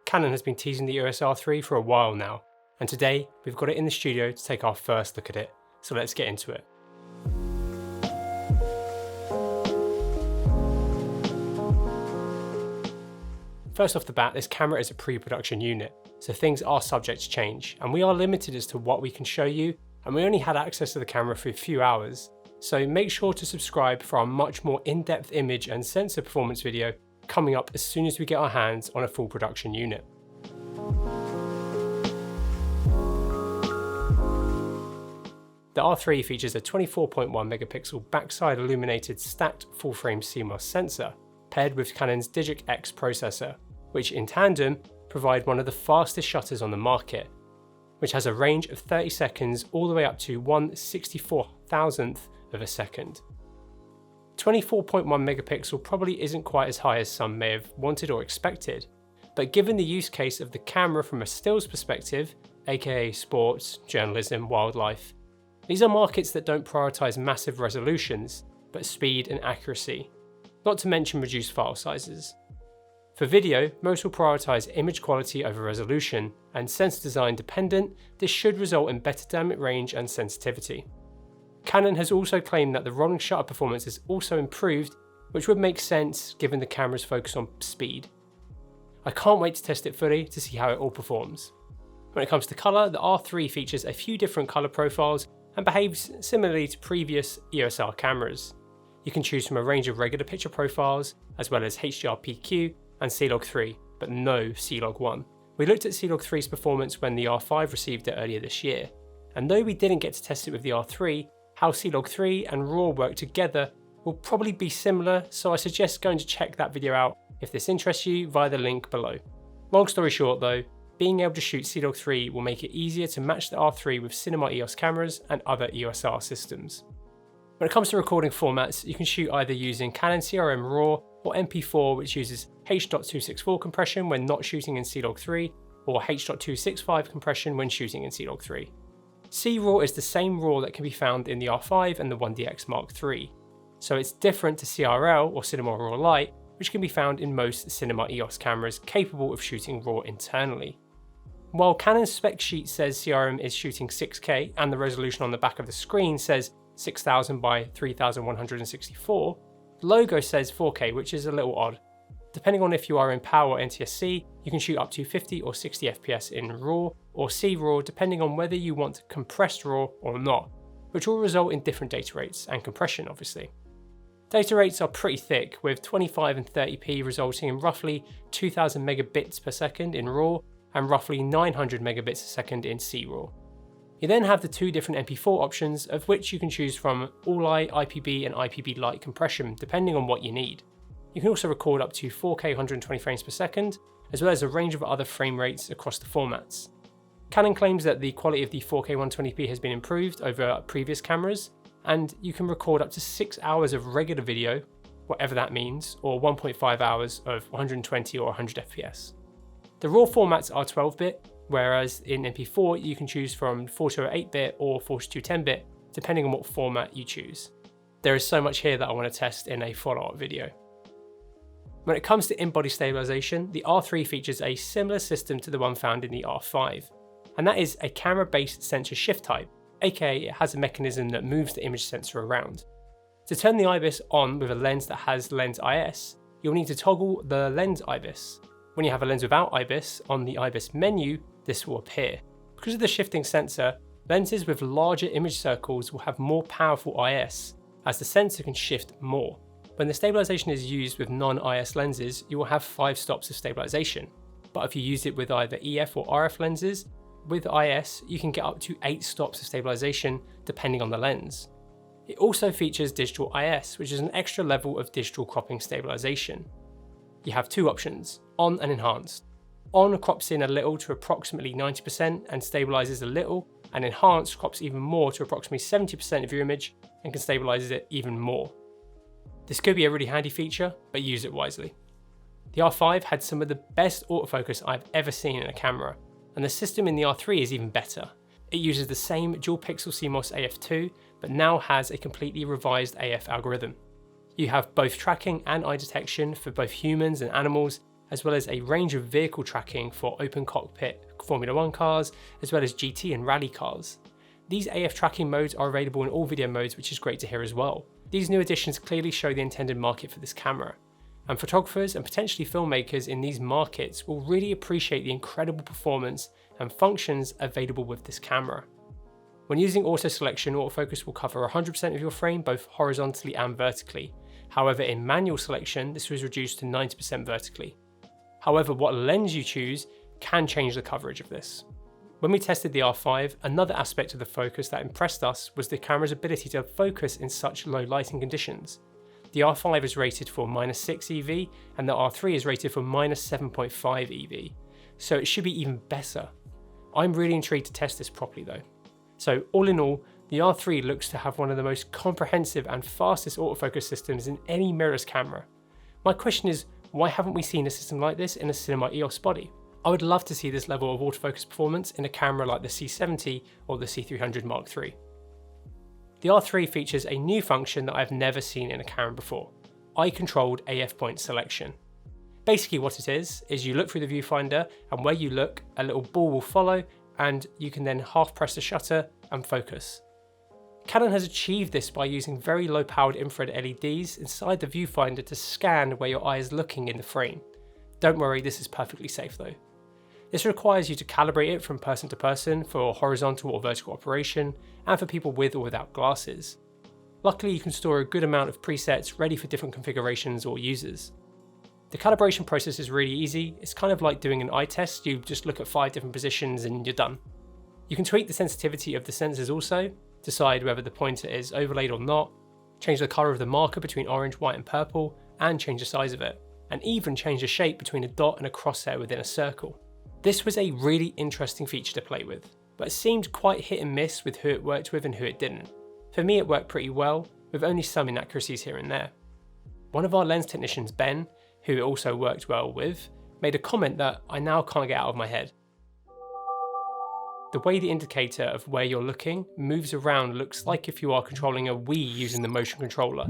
Canon has been teasing the EOS R3 for a while now, and today we've got it in the studio to take our first look at it, so let's get into it. First off the bat, this camera is a pre-production unit, so things are subject to change, and we are limited as to what we can show you, and we only had access to the camera for a few hours, so make sure to subscribe for our much more in-depth image and sensor performance video coming up as soon as we get our hands on a full production unit. The R3 features a 24.1 megapixel backside illuminated stacked full-frame CMOS sensor paired with Canon's Digic X processor, which in tandem provide one of the fastest shutters on the market, which has a range of 30 seconds all the way up to 1/64,000th of a second. 24.1 megapixel probably isn't quite as high as some may have wanted or expected, but given the use case of the camera from a stills perspective, aka sports, journalism, wildlife, these are markets that don't prioritise massive resolutions, but speed and accuracy, not to mention reduced file sizes. For video, most will prioritise image quality over resolution, and sensor design dependent, this should result in better dynamic range and sensitivity. Canon has also claimed that the rolling shutter performance is also improved, which would make sense given the camera's focus on speed. I can't wait to test it fully to see how it all performs. When it comes to colour, the R3 features a few different colour profiles and behaves similarly to previous EOS R cameras. You can choose from a range of regular picture profiles, as well as HDR-PQ and C-Log3, but no C-Log1. We looked at C-Log3's performance when the R5 received it earlier this year, and though we didn't get to test it with the R3, how C-Log3 and RAW work together will probably be similar, so I suggest going to check that video out if this interests you via the link below. Long story short though, being able to shoot C-Log3 will make it easier to match the R3 with cinema EOS cameras and other EOS R systems. When it comes to recording formats, you can shoot either using Canon CRM RAW or MP4, which uses H.264 compression when not shooting in C-Log3, or H.265 compression when shooting in C-Log3. C-RAW is the same RAW that can be found in the R5 and the 1DX Mark III, so it's different to CRL or Cinema RAW Lite, which can be found in most cinema EOS cameras capable of shooting RAW internally. While Canon's spec sheet says CRM is shooting 6K and the resolution on the back of the screen says 6000 by 3164, the logo says 4K, which is a little odd. Depending on if you are in PAL or NTSC, you can shoot up to 50 or 60 FPS in RAW or C-RAW depending on whether you want to compress RAW or not, which will result in different data rates and compression obviously. Data rates are pretty thick, with 25 and 30p resulting in roughly 2000 megabits per second in RAW and roughly 900 megabits a second in C-RAW. You then have the two different MP4 options, of which you can choose from All-I, IPB and IPB Lite compression depending on what you need. You can also record up to 4K 120 frames per second, as well as a range of other frame rates across the formats. Canon claims that the quality of the 4K 120p has been improved over previous cameras, and you can record up to 6 hours of regular video, whatever that means, or 1.5 hours of 120 or 100 FPS. The RAW formats are 12-bit, whereas in MP4 you can choose from 4208-bit or 4210-bit, depending on what format you choose. There is so much here that I want to test in a follow-up video. When it comes to in-body stabilization, the R3 features a similar system to the one found in the R5, and that is a camera-based sensor shift type, aka it has a mechanism that moves the image sensor around. To turn the IBIS on with a lens that has lens IS, you'll need to toggle the lens IBIS. When you have a lens without IBIS, on the IBIS menu, this will appear. Because of the shifting sensor, lenses with larger image circles will have more powerful IS, as the sensor can shift more. When the stabilization is used with non-IS lenses, you will have 5 stops of stabilization, but if you use it with either EF or RF lenses, with IS you can get up to 8 stops of stabilization depending on the lens. It also features digital IS, which is an extra level of digital cropping stabilization. You have two options, on and enhanced. On crops in a little to approximately 90% and stabilizes a little, and enhanced crops even more to approximately 70% of your image and can stabilize it even more. This could be a really handy feature, but use it wisely. The R5 had some of the best autofocus I've ever seen in a camera, and the system in the R3 is even better. It uses the same dual pixel CMOS AF2, but now has a completely revised AF algorithm. You have both tracking and eye detection for both humans and animals, as well as a range of vehicle tracking for open cockpit Formula 1 cars, as well as GT and rally cars. These AF tracking modes are available in all video modes, which is great to hear as well. These new additions clearly show the intended market for this camera, and photographers and potentially filmmakers in these markets will really appreciate the incredible performance and functions available with this camera. When using auto selection, autofocus will cover 100% of your frame both horizontally and vertically. However, in manual selection, this was reduced to 90% vertically. However, what lens you choose can change the coverage of this. When we tested the R5, another aspect of the focus that impressed us was the camera's ability to focus in such low lighting conditions. The R5 is rated for -6 EV and the R3 is rated for -7.5 EV, so it should be even better. I'm really intrigued to test this properly though. So all in all, the R3 looks to have one of the most comprehensive and fastest autofocus systems in any mirrorless camera. My question is, why haven't we seen a system like this in a Cinema EOS body? I would love to see this level of autofocus performance in a camera like the C70 or the C300 Mark III. The R3 features a new function that I've never seen in a camera before, eye-controlled AF point selection. Basically what it is you look through the viewfinder, and where you look, a little ball will follow, and you can then half press the shutter and focus. Canon has achieved this by using very low powered infrared LEDs inside the viewfinder to scan where your eye is looking in the frame. Don't worry, this is perfectly safe though. This requires you to calibrate it from person to person for horizontal or vertical operation, and for people with or without glasses. Luckily, you can store a good amount of presets ready for different configurations or users. The calibration process is really easy. It's kind of like doing an eye test. You just look at 5 different positions and you're done. You can tweak the sensitivity of the sensors also, decide whether the pointer is overlaid or not, change the colour of the marker between orange, white and purple, and change the size of it, and even change the shape between a dot and a crosshair within a circle. This was a really interesting feature to play with, but it seemed quite hit and miss with who it worked with and who it didn't. For me, it worked pretty well, with only some inaccuracies here and there. One of our lens technicians, Ben, who it also worked well with, made a comment that I now can't get out of my head. The way the indicator of where you're looking moves around looks like if you are controlling a Wii using the motion controller.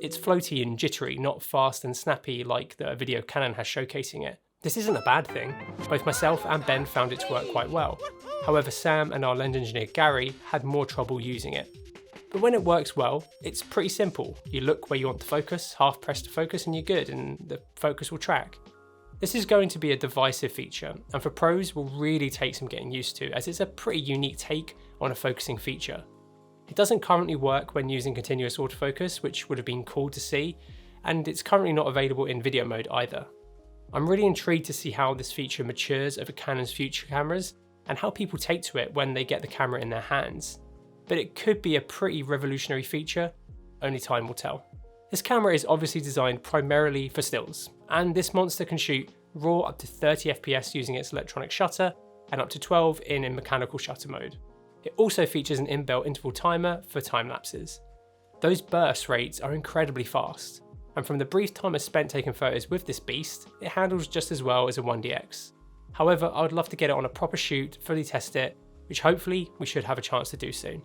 It's floaty and jittery, not fast and snappy like the video Canon has showcasing it. This isn't a bad thing. Both myself and Ben found it to work quite well. However, Sam and our lens engineer Gary had more trouble using it. But when it works well, it's pretty simple. You look where you want to focus, half press to focus and you're good, and the focus will track. This is going to be a divisive feature, and for pros will really take some getting used to, as it's a pretty unique take on a focusing feature. It doesn't currently work when using continuous autofocus, which would have been cool to see, and it's currently not available in video mode either. I'm really intrigued to see how this feature matures over Canon's future cameras, and how people take to it when they get the camera in their hands. But it could be a pretty revolutionary feature, only time will tell. This camera is obviously designed primarily for stills, and this monster can shoot RAW up to 30 FPS using its electronic shutter, and up to 12 in mechanical shutter mode. It also features an inbuilt interval timer for time lapses. Those burst rates are incredibly fast, and from the brief time I spent taking photos with this beast, it handles just as well as a 1DX. However, I would love to get it on a proper shoot, fully test it, which hopefully we should have a chance to do soon.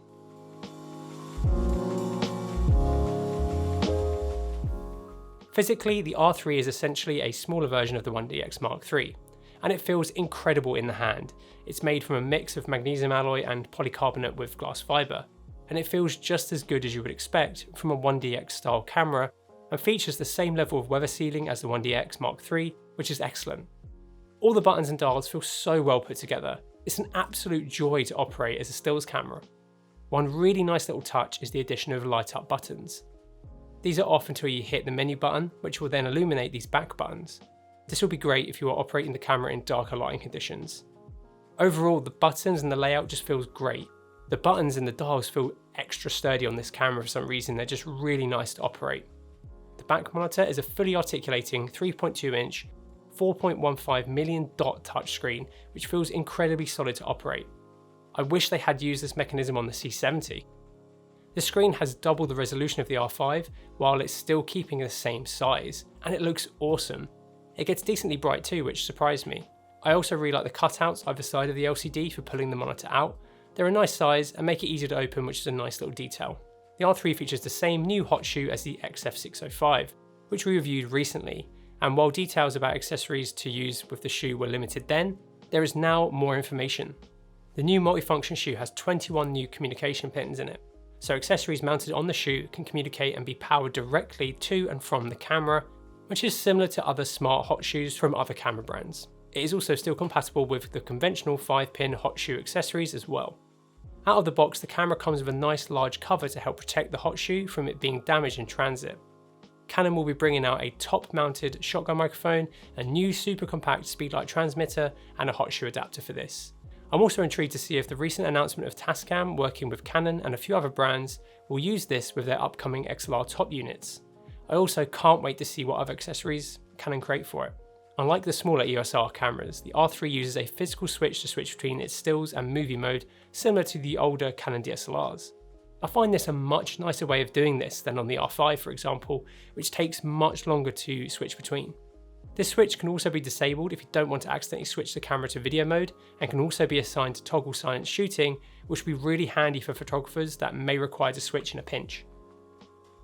Physically, the R3 is essentially a smaller version of the 1DX Mark III, and it feels incredible in the hand. It's made from a mix of magnesium alloy and polycarbonate with glass fibre, and it feels just as good as you would expect from a 1DX style camera, and features the same level of weather sealing as the 1DX Mark III, which is excellent. All the buttons and dials feel so well put together. It's an absolute joy to operate as a stills camera. One really nice little touch is the addition of light up buttons. These are off until you hit the menu button, which will then illuminate these back buttons. This will be great if you are operating the camera in darker lighting conditions. Overall, the buttons and the layout just feels great. The buttons and the dials feel extra sturdy on this camera for some reason. They're just really nice to operate. The back monitor is a fully articulating 3.2 inch 4.15 million dot touchscreen, which feels incredibly solid to operate. I wish they had used this mechanism on the C70. The screen has double the resolution of the R5 while it's still keeping the same size, and it looks awesome. It gets decently bright too, which surprised me. I also really like the cutouts either side of the LCD for pulling the monitor out. They're a nice size and make it easier to open, which is a nice little detail. The R3 features the same new hot shoe as the XF605, which we reviewed recently, And while details about accessories to use with the shoe were limited then, there is now more information. The new multifunction shoe has 21 new communication pins in it, so accessories mounted on the shoe can communicate and be powered directly to and from the camera, which is similar to other smart hot shoes from other camera brands. It is also still compatible with the conventional 5-pin hot shoe accessories as well. Out of the box, the camera comes with a nice large cover to help protect the hot shoe from it being damaged in transit. Canon will be bringing out a top-mounted shotgun microphone, a new super compact speedlight transmitter, and a hot shoe adapter for this. I'm also intrigued to see if the recent announcement of Tascam working with Canon and a few other brands will use this with their upcoming XLR top units. I also can't wait to see what other accessories Canon create for it. Unlike the smaller EOS R cameras, the R3 uses a physical switch to switch between its stills and movie mode, similar to the older Canon DSLRs. I find this a much nicer way of doing this than on the R5 for example, which takes much longer to switch between. This switch can also be disabled if you don't want to accidentally switch the camera to video mode, and can also be assigned to toggle silent shooting, which will be really handy for photographers that may require to switch in a pinch.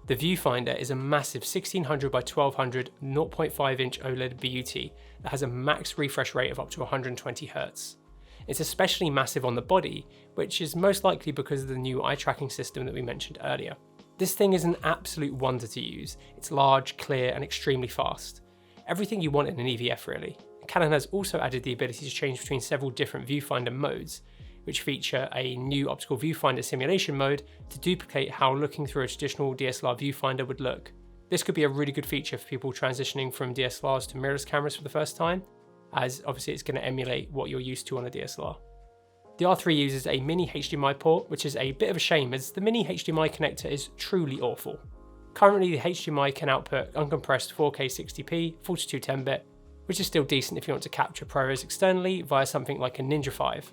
The Viewfinder is a massive 1600 by 1200 0.5 inch OLED BUT that has a max refresh rate of up to 120 Hz. It's especially massive on the body, which is most likely because of the new eye tracking system that we mentioned earlier. This thing is an absolute wonder to use. It's large, clear, and extremely fast. Everything you want in an EVF really. Canon has also added the ability to change between several different viewfinder modes, which feature a new optical viewfinder simulation mode to duplicate how looking through a traditional DSLR viewfinder would look. This could be a really good feature for people transitioning from DSLRs to mirrorless cameras for the first time, as obviously it's going to emulate what you're used to on a DSLR. The R3 uses a mini HDMI port, which is a bit of a shame as the mini HDMI connector is truly awful. Currently the HDMI can output uncompressed 4K 60p, 4210-bit, which is still decent if you want to capture ProRes externally via something like a Ninja 5.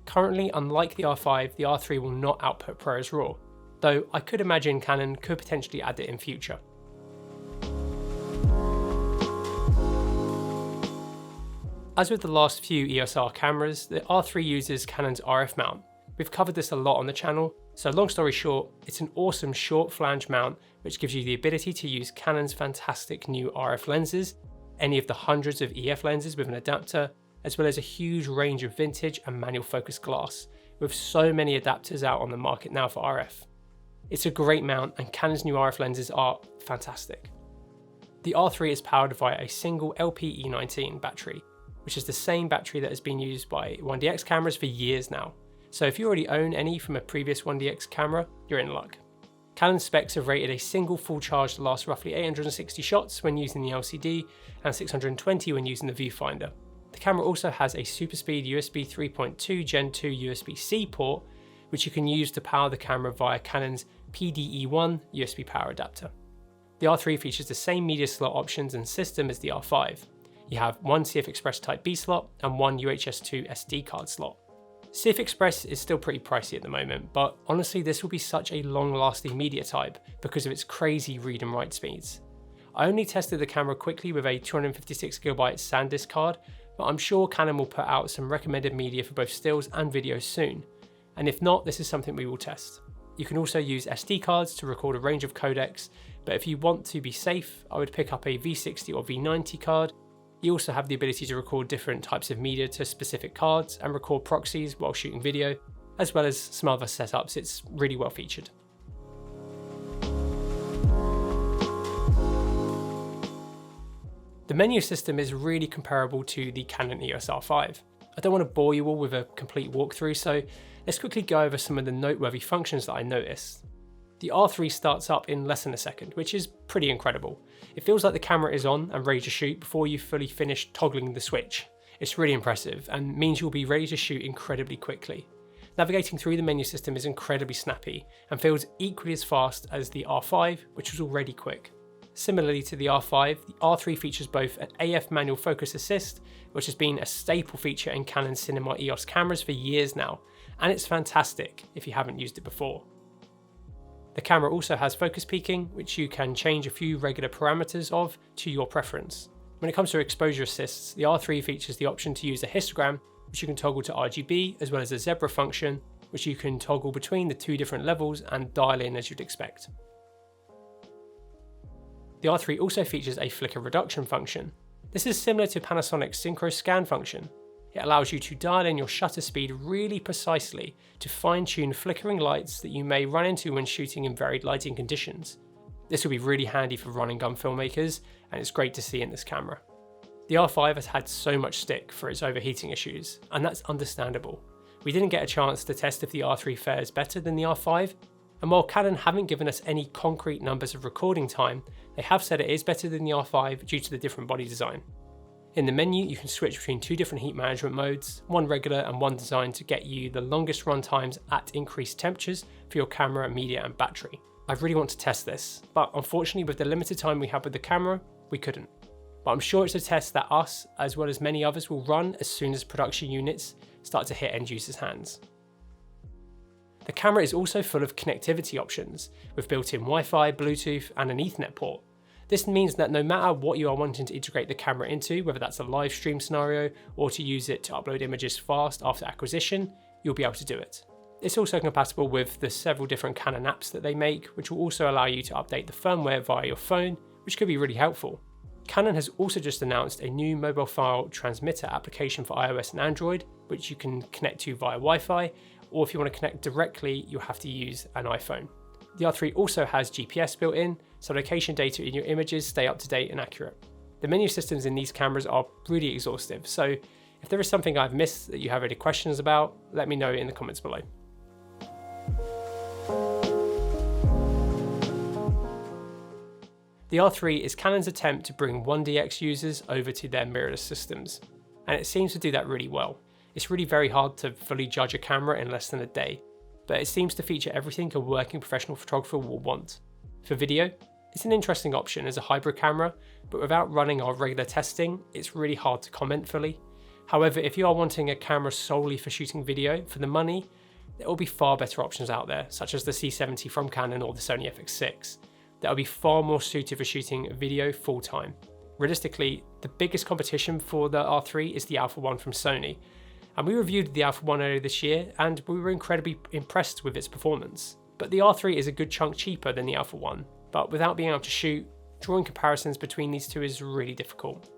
Currently, unlike the R5, the R3 will not output ProRes RAW, though I could imagine Canon could potentially add it in future. As with the last few EOS R cameras, the R3 uses Canon's RF mount. We've covered this a lot on the channel, so long story short, it's an awesome short flange mount which gives you the ability to use Canon's fantastic new RF lenses, any of the hundreds of EF lenses with an adapter, as well as a huge range of vintage and manual focus glass, with so many adapters out on the market now for RF. It's a great mount and Canon's new RF lenses are fantastic. The R3 is powered via a single LPE19 battery, which is the same battery that has been used by 1DX cameras for years now. So if you already own any from a previous 1DX camera, you're in luck. Canon specs have rated a single full charge to last roughly 860 shots when using the LCD and 620 when using the viewfinder. The camera also has a super speed USB 3.2 Gen 2 USB-C port, which you can use to power the camera via Canon's PDE-1 USB power adapter. The R3 features the same media slot options and system as the R5. You have one CF Express Type B slot and one UHS-2 SD card slot. CF Express is still pretty pricey at the moment, but honestly this will be such a long-lasting media type because of its crazy read and write speeds. I only tested the camera quickly with a 256GB SanDisk card, but I'm sure Canon will put out some recommended media for both stills and videos soon, and if not, this is something we will test. You can also use SD cards to record a range of codecs, but if you want to be safe, I would pick up a V60 or V90 card. You also have the ability to record different types of media to specific cards and record proxies while shooting video, as well as some other setups. It's really well featured. The menu system is really comparable to the Canon EOS R5. I don't want to bore you all with a complete walkthrough, so let's quickly go over some of the noteworthy functions that I noticed. The R3 starts up in less than a second, which is pretty incredible. It feels like the camera is on and ready to shoot before you've fully finished toggling the switch. It's really impressive and means you'll be ready to shoot incredibly quickly. Navigating through the menu system is incredibly snappy and feels equally as fast as the R5, which was already quick. Similarly to the R5, the R3 features both an AF manual focus assist, which has been a staple feature in Canon Cinema EOS cameras for years now, and it's fantastic if you haven't used it before. The camera also has focus peaking, which you can change a few regular parameters of to your preference. When it comes to exposure assists, the R3 features the option to use a histogram, which you can toggle to RGB, as well as a zebra function, which you can toggle between the two different levels and dial in as you'd expect. The The R3 also features a flicker reduction function. This is similar to Panasonic's synchro scan function. It allows you to dial in your shutter speed really precisely to fine-tune flickering lights that you may run into when shooting in varied lighting conditions. This will be really handy for run and gun filmmakers, and it's great to see in this camera. The R5 has had so much stick for its overheating issues, and that's understandable. We didn't get a chance to test if the R3 fares better than the R5, and while Canon haven't given us any concrete numbers of recording time, they have said it is better than the R5 due to the different body design. In the menu, you can switch between two different heat management modes, one regular and one designed to get you the longest run times at increased temperatures for your camera, media and battery. I really want to test this, but unfortunately with the limited time we had with the camera, we couldn't. But I'm sure it's a test that us, as well as many others, will run as soon as production units start to hit end users' hands. The camera is also full of connectivity options, with built-in Wi-Fi, Bluetooth and an Ethernet port. This means that no matter what you are wanting to integrate the camera into, whether that's a live stream scenario or to use it to upload images fast after acquisition, you'll be able to do it. It's also compatible with the several different Canon apps that they make, which will also allow you to update the firmware via your phone, which could be really helpful. Canon has also just announced a new mobile file transmitter application for iOS and Android, which you can connect to via Wi-Fi, or if you want to connect directly, you'll have to use an iPhone. The R3 also has GPS built in, so location data in your images stay up to date and accurate. The menu systems in these cameras are really exhaustive, so if there is something I've missed that you have any questions about, let me know in the comments below. The R3 is Canon's attempt to bring 1DX users over to their mirrorless systems, and it seems to do that really well. It's really very hard to fully judge a camera in less than a day, but it seems to feature everything a working professional photographer will want. For video, it's an interesting option as a hybrid camera, but without running our regular testing, it's really hard to comment fully. However, if you are wanting a camera solely for shooting video for the money, there will be far better options out there, such as the C70 from Canon or the Sony FX6, that will be far more suited for shooting video full time. Realistically, the biggest competition for the R3 is the Alpha 1 from Sony, and we reviewed the Alpha 1 earlier this year and we were incredibly impressed with its performance. But the R3 is a good chunk cheaper than the Alpha 1, but without being able to shoot, drawing comparisons between these two is really difficult.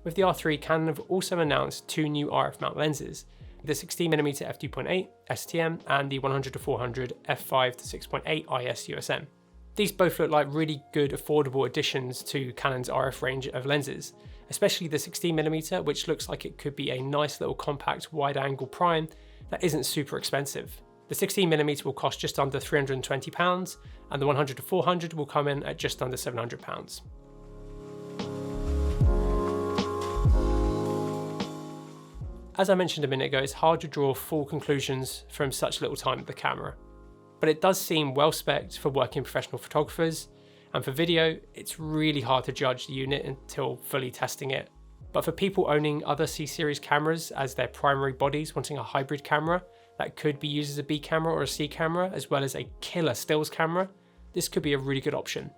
With the R3, Canon have also announced two new RF mount lenses, the 16mm f2.8 STM and the 100-400 f5-6.8 IS USM. These both look like really good affordable additions to Canon's RF range of lenses, especially the 16mm, which looks like it could be a nice little compact wide angle prime that isn't super expensive. The 16mm will cost just under £320 and the 100-400 will come in at just under £700. As I mentioned a minute ago, it's hard to draw full conclusions from such little time with the camera, but it does seem well spec'd for working professional photographers, and for video, it's really hard to judge the unit until fully testing it. But for people owning other C-series cameras as their primary bodies, wanting a hybrid camera that could be used as a B camera or a C camera, as well as a killer stills camera, this could be a really good option.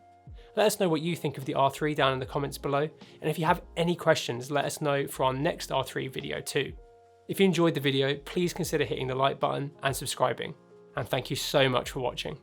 Let us know what you think of the R3 down in the comments below, and if you have any questions, let us know for our next R3 video too. If you enjoyed the video, please consider hitting the like button and subscribing, and thank you so much for watching.